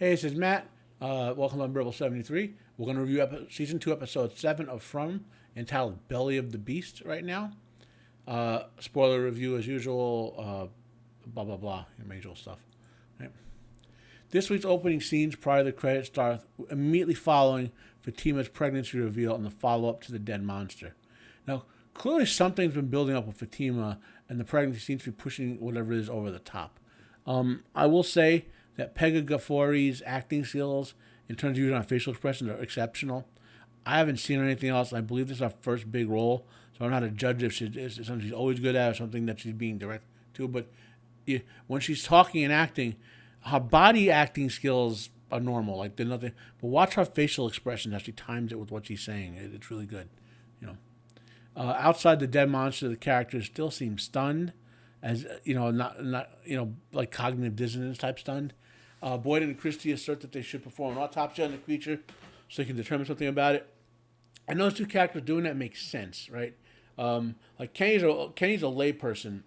Hey, this is Matt. Welcome to Unbearable 73. We're going to review Season 2, Episode 7 of From, entitled Belly of the Beast right now. Spoiler review as usual, blah, blah, blah, your usual stuff. Right. This week's opening scenes prior to the credits start immediately following Fatima's pregnancy reveal and the follow-up to the dead monster. Now, clearly something's been building up with Fatima, and the pregnancy seems to be pushing whatever it is over the top. I will say that Pegah Ghaffori's acting skills in terms of using our facial expressions are exceptional. I haven't seen her anything else. I believe this is her first big role, so I don't know how to judge if it's something she's always good at or something that she's being directed to. But when she's talking and acting, her body acting skills are normal. Like they're nothing. But watch her facial expressions as she times it with what she's saying. It's really good. You know, outside the dead monster, the characters still seem stunned, as not like cognitive dissonance type stunned. Boyd and Christie assert that they should perform an autopsy on the creature so they can determine something about it. And those two characters doing that makes sense, right? Like Kenny's a layperson,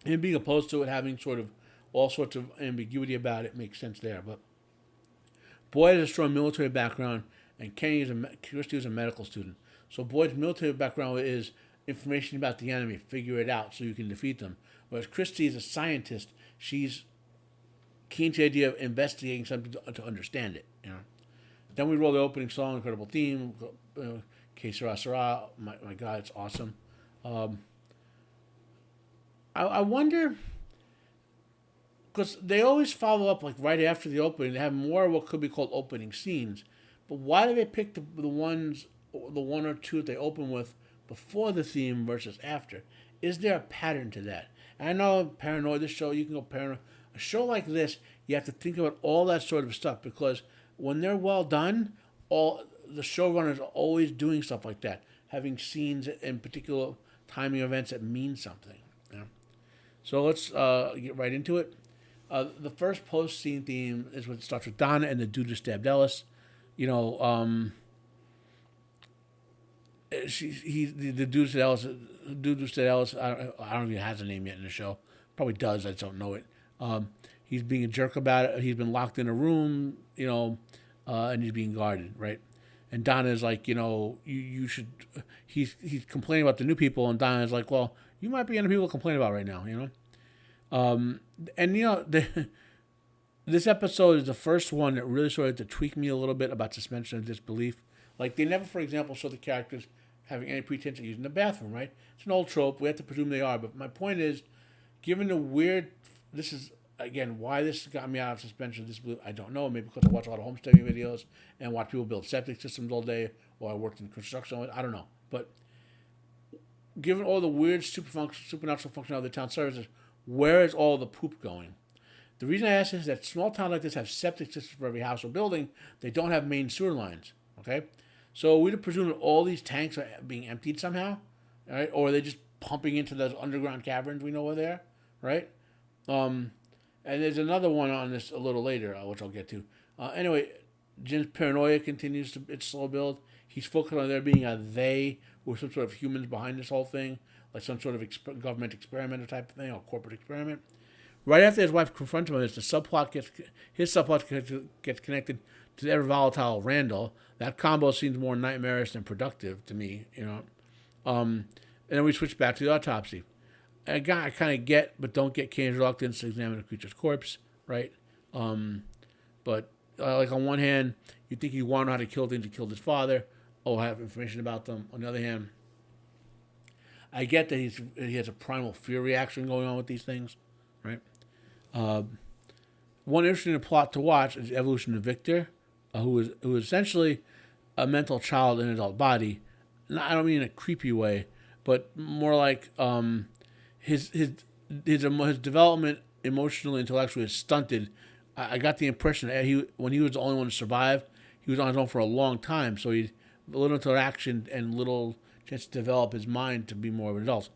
him being opposed to it, having sort of all sorts of ambiguity about it makes sense there. But Boyd has a strong military background, and Christie is a medical student. So Boyd's military background is information about the enemy, figure it out so you can defeat them. Whereas Christie is a scientist, she's keen to the idea of investigating something to understand it. Then we roll the opening song, incredible theme, Que Sera Sera. My God, it's awesome. I wonder, because they always follow up like right after the opening. They have more of what could be called opening scenes, but why do they pick the one or two that they open with before the theme versus after? Is there a pattern to that? And I know Paranoid, this show, you can go Paranoid. A show like this, you have to think about all that sort of stuff because when they're well done, all the showrunners are always doing stuff like that, having scenes in particular timing events that mean something. So let's get right into it. The first post-scene theme is what starts with Donna and the dude who stabbed Ellis. The dude who stabbed Ellis. I don't know if he has a name yet in the show. Probably does. I just don't know it. He's being a jerk about it. He's been locked in a room, and he's being guarded, right? And Donna is like, you should. He's complaining about the new people, and Donna is like, well, you might be the people to complain about right now, this episode is the first one that really started to tweak me a little bit about suspension of disbelief. Like they never, for example, show the characters having any pretense of using the bathroom, right? It's an old trope. We have to presume they are. But my point is, given the weird, this is again why this got me out of suspension of disbelief. I don't know. Maybe because I watch a lot of homesteading videos and watch people build septic systems all day, or I worked in construction. I don't know. But given all the weird supernatural functionality of the town services, where is all the poop going? The reason I ask is that small towns like this have septic systems for every house or building. They don't have main sewer lines. Okay, so we'd presume that all these tanks are being emptied somehow, right? Or are they just pumping into those underground caverns we know are there, right? And there's another one on this a little later, which I'll get to. Anyway, Jim's paranoia continues its slow build. He's focused on there being a they or some sort of humans behind this whole thing, like some sort of government experiment type of thing or corporate experiment. Right after his wife confronts him on this, his subplot gets connected to the ever volatile Randall. That combo seems more nightmarish than productive to me, And then we switch back to the autopsy. I kind of get, but don't get Kane's reluctance to examine the creature's corpse, right? But like on one hand, you think you want to know how to kill things. He killed his father. Have information about them. On the other hand, I get that he has a primal fear reaction going on with these things, right? One interesting plot to watch is the evolution of Victor, who is essentially a mental child in an adult body. I don't mean in a creepy way, but more like his development emotionally, intellectually is stunted. I got the impression that when he was the only one to survive, he was on his own for a long time. So he little interaction and little chance to develop his mind to be more of an adult.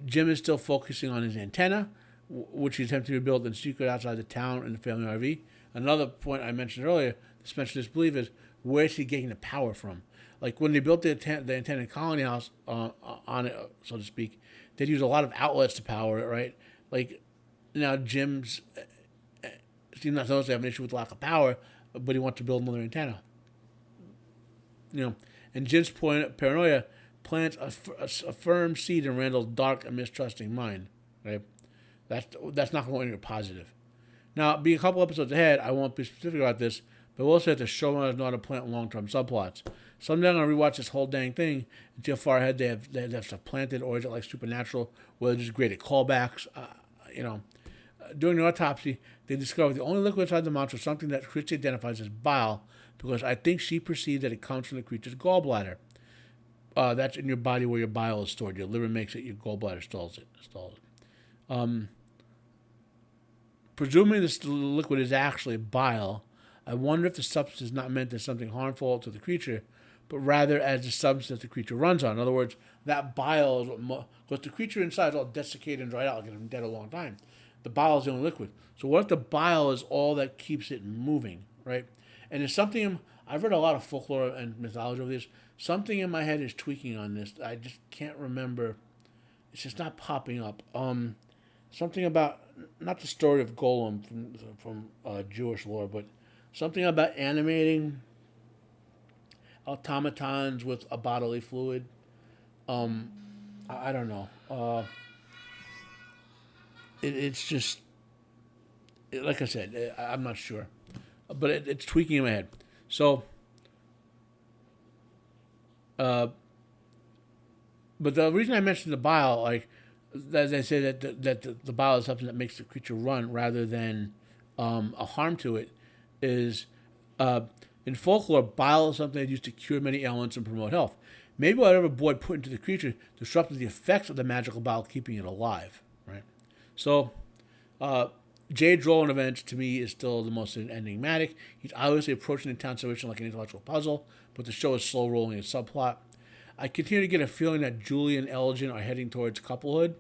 Jim is still focusing on his antenna, which he's attempting to rebuild in secret outside the town in the family RV. Another point I mentioned earlier, the suspension of disbelief, is where's he getting the power from? Like when they built the antenna colony house on it, so to speak, they'd use a lot of outlets to power it, right? Like now Jim's seems not so much to have an issue with lack of power, but he wants to build another antenna. And Jin's paranoia plants a firm seed in Randall's dark and mistrusting mind. Right? That's not going to be positive. Now, being a couple episodes ahead, I won't be specific about this, but I will say that the showrunners know how to plant long-term subplots. Someday I'm going to rewatch this whole dang thing and see how far ahead they have stuff planted, or is it like Supernatural, where they're just great at callbacks. During the autopsy, they discovered the only liquid inside the monster was something that Christy identifies as bile, because I think she perceived that it comes from the creature's gallbladder. That's in your body where your bile is stored. Your liver makes it, your gallbladder stalls it. Presuming this liquid is actually bile, I wonder if the substance is not meant as something harmful to the creature, but rather as the substance that the creature runs on. In other words, that bile is what, because the creature inside is all desiccated and dried out, like it's been dead a long time. The bile is the only liquid. So what if the bile is all that keeps it moving, right? And it's something, I've read a lot of folklore and mythology over this. Something in my head is tweaking on this. I just can't remember. It's just not popping up. Something about, not the story of Golem from Jewish lore, but something about animating automatons with a bodily fluid. I don't know. It's just, like I said, I'm not sure. But it's tweaking in my head. So, but the reason I mentioned the bile, like, as I say that the bile is something that makes the creature run rather than a harm to it, is in folklore, bile is something that's used to cure many ailments and promote health. Maybe whatever Boyd put into the creature disrupted the effects of the magical bile, keeping it alive, right? So, Jade's role in events, to me, is still the most enigmatic. He's obviously approaching the town situation like an intellectual puzzle, but the show is slow rolling its subplot. I continue to get a feeling that Julie and Elgin are heading towards couplehood.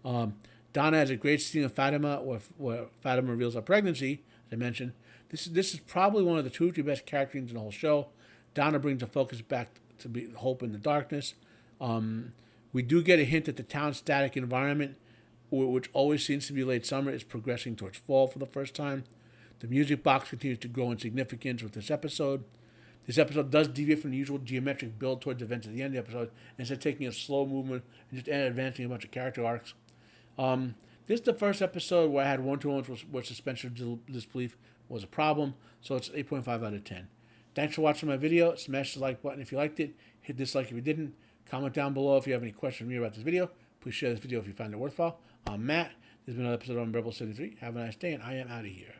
Donna has a great scene of Fatima, where Fatima reveals her pregnancy, as I mentioned. This is probably one of the two or three best character scenes in the whole show. Donna brings the focus back to be hope in the darkness. We do get a hint that the town's static environment, which always seems to be late summer, is progressing towards fall for the first time. The music box continues to grow in significance with this episode. This episode does deviate from the usual geometric build towards events at the end of the episode, instead of taking a slow movement and just advancing a bunch of character arcs. This is the first episode where I had one-to-ones where suspension of disbelief was a problem, so it's 8.5 out of 10. Thanks for watching my video. Smash the like button if you liked it. Hit dislike if you didn't. Comment down below if you have any questions for me about this video. Please share this video if you find it worthwhile. I'm Matt. This has been another episode of Unbearable 73. Have a nice day, and I am out of here.